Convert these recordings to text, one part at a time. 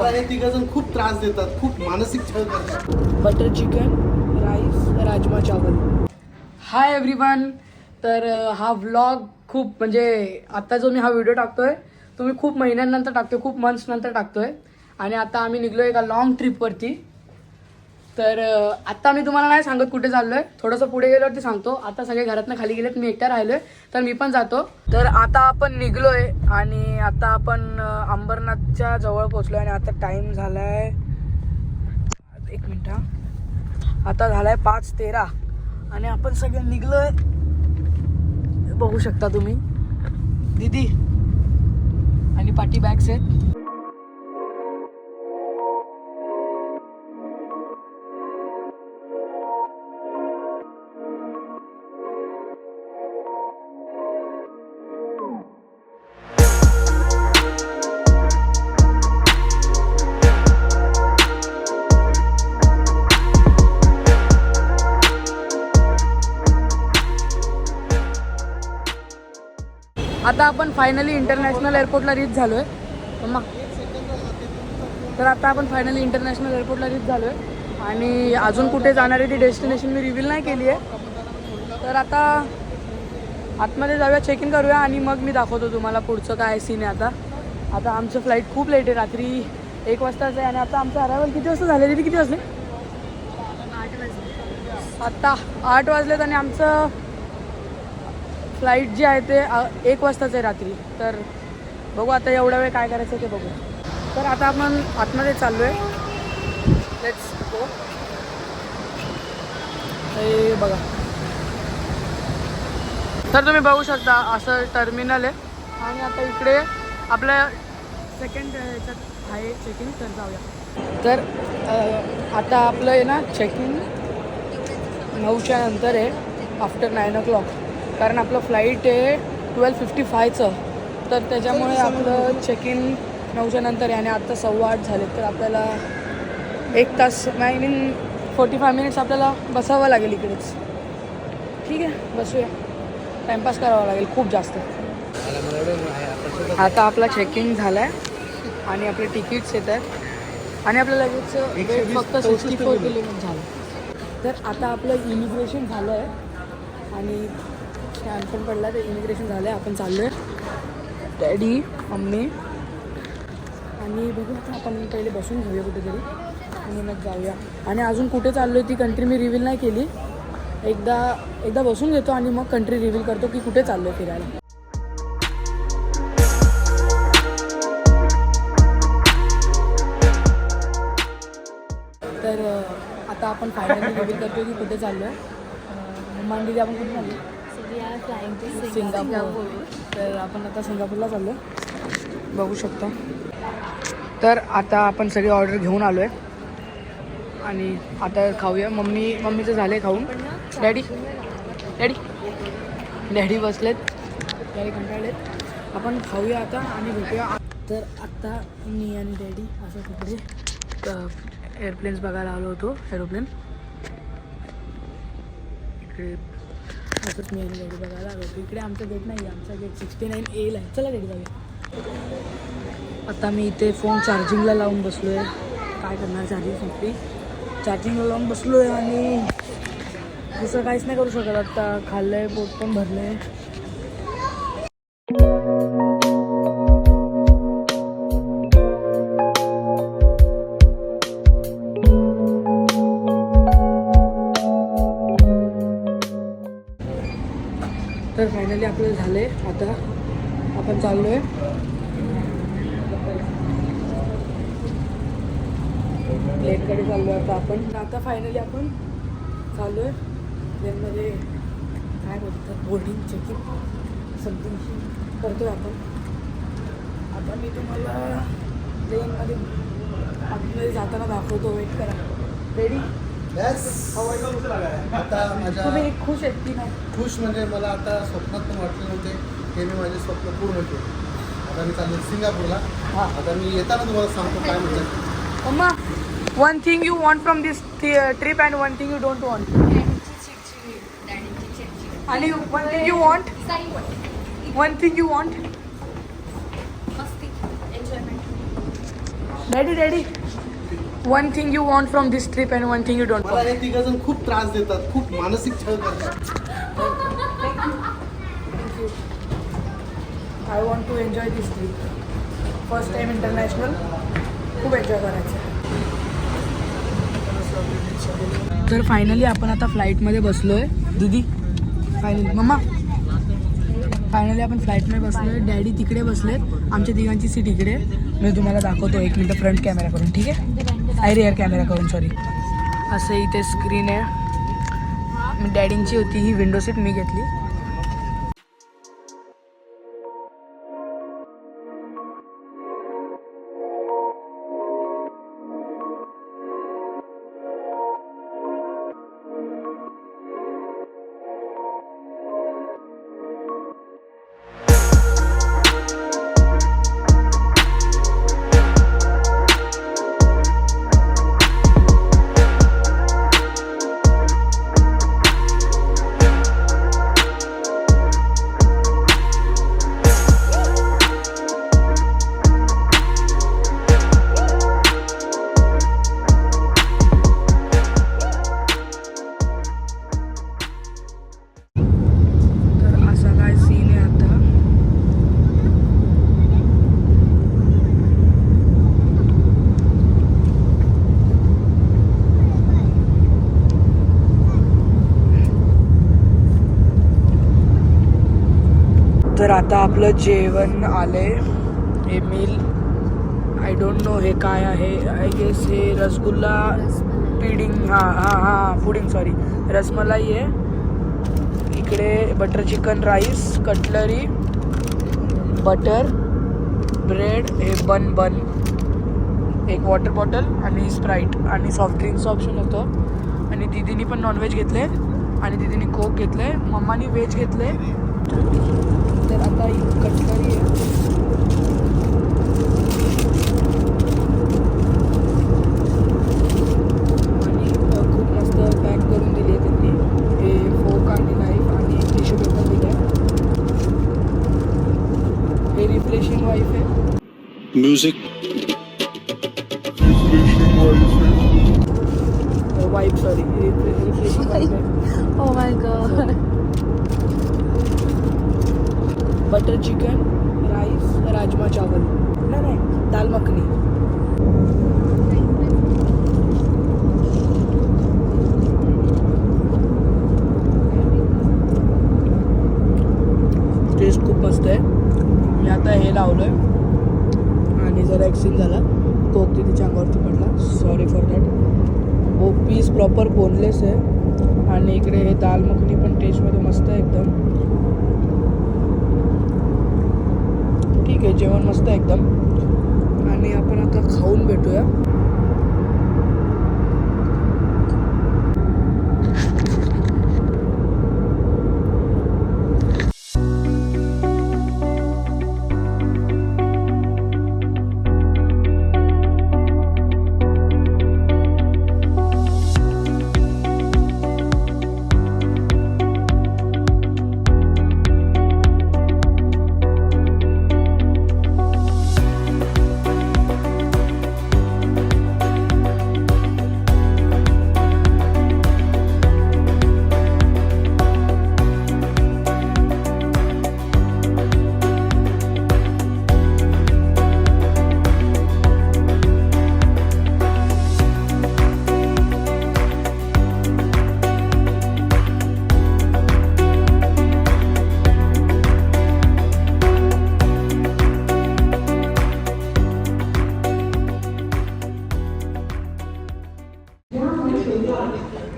मला हे तिघजण खूप त्रास देतात, खूप मानसिक छळ करतात. बटर चिकन, राईस, राजमा चावल. Hi everyone. तर हा व्लॉग खूप म्हणजे आता जो मी हा व्हिडिओ टाकतोय तो मी खूप महिन्यांनंतर टाकतोय, खूप मंथ्स नंतर टाकतोय. आणि आता आम्ही निघलो एका लॉंग ट्रिपवरती. तर आत्ता मी तुम्हाला नाही सांगत कुठे चाललोय, थोडंसं पुढे गेल्यावरती सांगतो. आता सगळे घरातनं खाली गेलेत, मी एकटा राहिलोय, तर मी पण जातो. तर आता आपण निघलोय आणि आता आपण अंबरनाथच्या जवळ पोहोचलोय. आणि आता टाइम झालाय, एक मिनिट हा, आता झालाय 5:13 आणि आपण सगळे निघलोय. बघू शकता तुम्ही दीदी आणि पाठी बॅग्स आहेत. आता आपण फायनली इंटरनॅशनल एअरपोर्टला रीच झालोय. तर आता आपण फायनली इंटरनॅशनल एअरपोर्टला रीच झालोय आणि अजून कुठे जाणार आहे ती डेस्टिनेशन मी रिव्हील नाही केली आहे. तर आता आतमध्ये जाऊया, चेक इन करूया आणि मग मी दाखवतो तुम्हाला पुढचं काय सीन आहे. आता आमचं फ्लाईट खूप लेट आहे, रात्री 1 वाजताच आहे. आणि आता आमचं अरायवल किती वाजता झाले किती वाजले? 8 वाजले. आत्ता 8 वाजलेत आणि आमचं फ्लाईट जे आहे ते 1 वाजताच आहे रात्री. तर बघू आता एवढा वेळ काय करायचं ते बघू. तर आता आपण आतमध्ये चाललो आहे, लेट्स गो. हे बघा, तर तुम्ही बघू शकता असं टर्मिनल आहे. आणि आता इकडे आपल्या सेकंड ह्याच्यात आहे चेकिंग, तर जाऊया. तर आता आपलं आहे ना चेकिंग 9च्या नंतर आहे, आफ्टर 9 o'clock. कारण आपलं फ्लाईट आहे 12:55चं. तर त्याच्यामुळे आपलं चेक इन 9च्या नंतर आहे. आणि आत्ता 7:15 झाले, तर आपल्याला 1 तास, आय मीन 45 मिनिट्स आपल्याला बसावं लागेल इकडेच. ठीक आहे, बसूया, टाईमपास करावा लागेल खूप जास्त. आता आपला चेकिंग झाला आहे आणि आपले तिकीट्स येत आहेत आणि आपल्या लगेच वेट फक्त 64 किलोमीटर झालं. तर आता आपलं इमिग्रेशन झालं आहे आणि स्टॅम्प पण पडला, तर इमिग्रेशन झालं आहे. आपण चाललो आहे, डॅडी, मम्मी आणि बघू. आता आपण पहिले बसून घेऊया कुठेतरी आणि मग जाऊया. आणि अजून कुठे चाललो आहे ती कंट्री मी रिव्हील नाही केली. एकदा बसून घेतो आणि मग कंट्री रिव्हील करतो की कुठे चाललो आहे फिरायला. तर आता आपण फायनली रिव्हील करतो की कुठे चाललो आहे. मंडी आपण कुठे चाललो? सिंगापूर. तर आपण आता सिंगापूरला चाललो, बघू शकता. तर आता आपण सगळी ऑर्डर घेऊन आलो आहे आणि आता खाऊया. मम्मीचं झालं आहे खाऊन. डॅडी बसलेत, डॅडी कंटाळलेत. आपण खाऊया आता आणि भेटूया. तर आत्ता मी आणि डॅडी असं तिकडे एअरप्लेन्स बघायला आलो होतो, एरोप्लेन. इकडे असंच मी आणि डॅडी बघायला आलो होतो. इकडे आमचं गेट नाही आहे, आमचा गेट 69A आहे. चला डॅडी जाऊया. आता मी इथे फोन चार्जिंगला लावून बसलो आहे. काय करणार, चार्जिंग संपली, चार्जिंगला लावून बसलो आहे आणि दुसरं काहीच नाही करू शकत. आता खाल्लं आहे, पोट पण भरलं आहे. तर फायनली आपलं झालं आहे. आता आपण चाललो आहे प्लेनकडे चाललो आहे. आता फायनली आपण चाललो आहे प्लेनमध्ये. काय बोलतात, बोर्डिंग चेकिंग समथिंग करतो आहे आपण. आता मी तुम्हाला प्लेनमध्ये आतमध्ये जाताना दाखवतो, वेट करा. रेडी? यस. आता माझ्या तुम्ही खुश आहेत की नाही? खुश म्हणजे मला आता स्वप्नात पण वाटले नव्हते, हे मी माझे स्वप्न पूर्ण केले. आता मी चाललो सिंगापूरला. आता मी येताना तुम्हाला सांगतो काय म्हणजे. मम्मा, one thing you want from this trip and one thing you don't want. आणि one thing you want? One thing you want? Daddy one thing you want from this trip and one thing you don't. मला हे तिघजण खूप त्रास देतात, खूप मानसिक छळ करतात. I want to enjoy this trip. First time international, खूप एन्जॉय करायचं. तर फायनली आपण आता फ्लाईटमध्ये बसलो आहे. दीदी फायनली मम्मा फायनली आपण फ्लाईटमध्ये बसलो आहे. डॅडी तिकडे बसलेत, आमच्या तिघांची सीट इकडे. मी तुम्हाला दाखवतो एक मिनटं फ्रंट कॅमेरा करून, ठीक आहे? रिअर कॅमेरा करून, सॉरी. असं इथे स्क्रीन आहे. मी डॅडींची होती ही विंडो सीट, मी घेतली. तर आता आपलं जेवण आलंय. हे मील आय डोंट नो हे काय आहे. आय गेस हे rasgulla pudding, pudding sorry, rasmalai आहे. इकडे butter chicken rice, cutlery, butter, bread, हे बन, एक वॉटर बॉटल आणि स्प्राईट आणि सॉफ्ट ड्रिंक्सचं ऑप्शन होतं. आणि दीदीनी पण नॉनव्हेज घेतले आणि दीदीनी कोक घेतले, मम्मानी व्हेज घेतले. तर आता ही कटलरी आहे. आणि खूप मस्त पॅक करून दिली आहे त्यांनी. हे फोक आणि नाईफ आणि एक टिश्यू पेपर दिले आहे. हे रिफ्रेशिंग वाईफ आहे. Music wife sorry, refreshing wife आहे. Oh my god. Butter chicken, rice, rajma चावल, नाही दाल मखनी. टेस्ट खूप मस्त आहे. मी आता हे लावलं आहे आणि जरा एक सीन झाला, कोक तिच्या अंगावरती पडला, सॉरी फॉर दॅट. वो पीस प्रॉपर बोनलेस आहे. आणि इकडे हे दाल मखनी पण टेस्टमध्ये मस्त आहे एकदम. ठीक आहे, जेवण मस्त आहे एकदम. आणि आपण आता खाऊन भेटूया.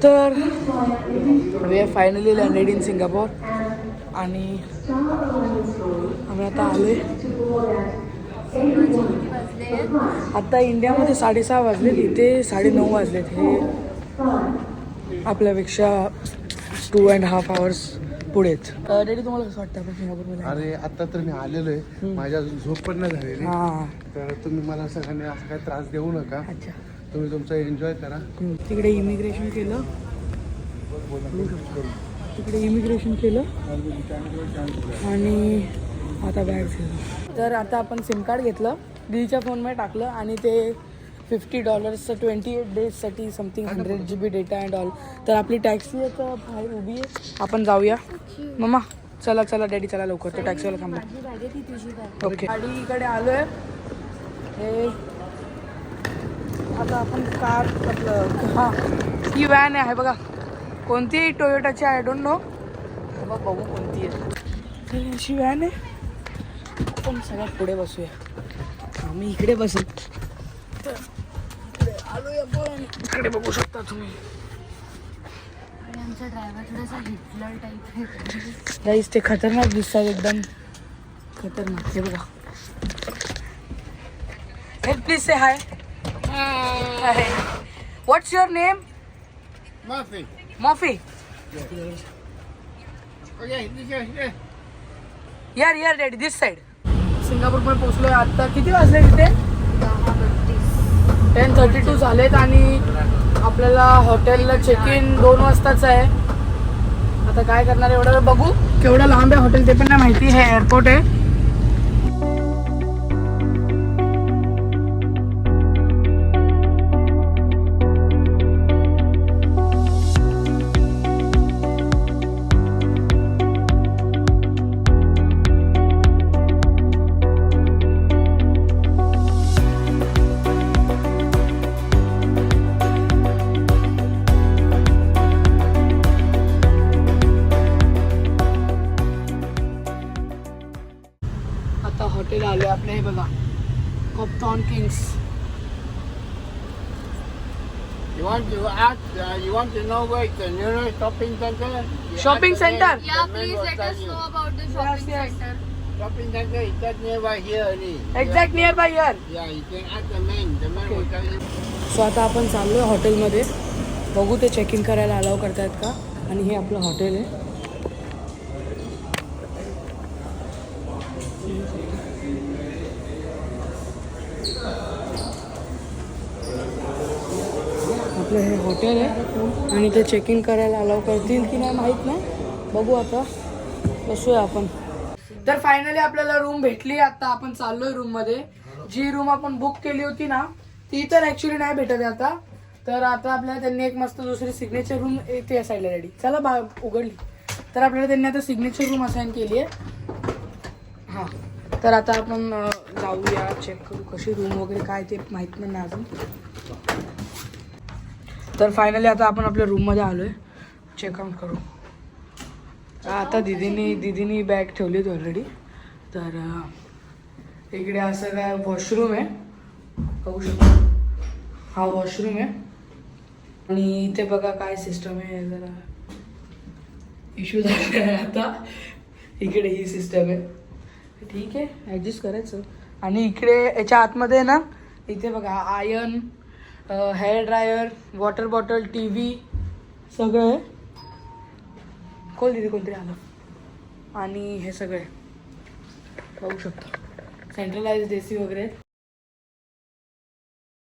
तर we are finally landed in Singapore आणि आम्ही आता आले. आता इंडियामध्ये 6:30 वाजलेत, इथे 9:30 वाजलेत. हे आपल्यापेक्षा 2.5 hours पुढेच. डॅडी तुम्हाला कसं वाटतं आपण सिंगापूरमध्ये? अरे आता तर मी आलेलो आहे, माझ्या अजून झोप पण नाही झालेली. तर तुम्ही मला सगळ्यांनी असं काही त्रास देऊ नका. अच्छा, तुम्ही तुमचा एन्जॉय करा. तिकडे इमिग्रेशन केलं, आणि आता बॅग घेतलं. तर आता आपण सिम कार्ड घेतलं दीदीच्या फोनमध्ये टाकलं आणि ते $50 28 डेजसाठी something 100 GB data and all. तर आपली टॅक्सी आहे तर बाहेर उभी आहे, आपण जाऊया. मम्मा चला चला डॅडी चला लवकर, तो टॅक्सीवाला थांबला. ओके गाडीकडे आलो आहे. हे आता आपण कार आपलं हां ही व्हॅन आहे बघा, कोणती टोयोटाची आय डोंट नो, बघू कोणती आहे. अशी व्हॅन आहे. आपण सगळ्यात पुढे बसूया, आम्ही इकडे बसेल. तर इकडे आलोय आपण, इकडे बघू शकता तुम्ही. आमचा ड्रायव्हर थोडासा हिटलर टाईप आहे. गाईस ते खतरनाक दिसतात, एकदम खतरनाक. हे बघा. Help please say high. What's your name? Murphy. Murphy. यार यार डॅडी दिस साईड. सिंगापूरमध्ये पोहोचलोय आता. किती वाजले तिथे? 10:32 झालेत आणि आपल्याला हॉटेलला चेक इन 2 वाजताच आहे. आता काय करणार एवढं वेळ बघू. केवढं लांब आहे हॉटेल ते पण नाही माहिती. हे एअरपोर्ट आहे. आता हॉटेल आलोय आपल्या. हे बघा कॉप्थॉन Kings. You want to know where is the nearest shopping center? Shopping center? Yeah, please let us know about the shopping Yes, yes. center. Shopping center is just nearby here only. Exact near by here. Yeah, you can ask the man. The man will tell you. So आता आपण चाललोय हॉटेलमध्ये. बघू ते check in करायला allow करतायत का. आणि हे आपलं हॉटेल आहे. आपलं हे हॉटेल आहे आणि ते चेक इन करायला अलाव करतील की नाही माहीत नाही. बघू आता, बसूया आपण. तर फायनली आपल्याला रूम भेटली. आता आपण चाललोय रूममध्ये. जी रूम आपण बुक केली होती ना ती तर ॲक्च्युली नाही भेटत आहे आता. तर आता आपल्याला त्यांनी एक मस्त दुसरी सिग्नेचर रूम येते या साईडला रेडी. चला उघडली. तर आपल्याला त्यांनी आता सिग्नेचर रूम असाइन केली आहे. हां तर आता आपण जाऊया, चेक करू कशी रूम वगैरे काय ते माहीत नाही अजून. तर फायनली आता आपण आपल्या रूममध्ये आलो आहे. चेकआउट करू. आता दीदीनी बॅग ठेवली होती ऑलरेडी. तर इकडे असं काय वॉशरूम आहे, बघू शकतो. हा वॉशरूम आहे. आणि इथे बघा काय सिस्टम आहे. जरा इश्यू झाला आहे आता. इकडे ही सिस्टम आहे. ठीक आहे, ॲडजस्ट करायचं. आणि इकडे याच्या आतमध्ये ना इथे बघा iron, hair dryer, water bottle, TV सगळं आहे. खोल तिथे कोणतरी आलं. आणि हे सगळे बघू शकता सेंट्रलाइज AC वगैरे.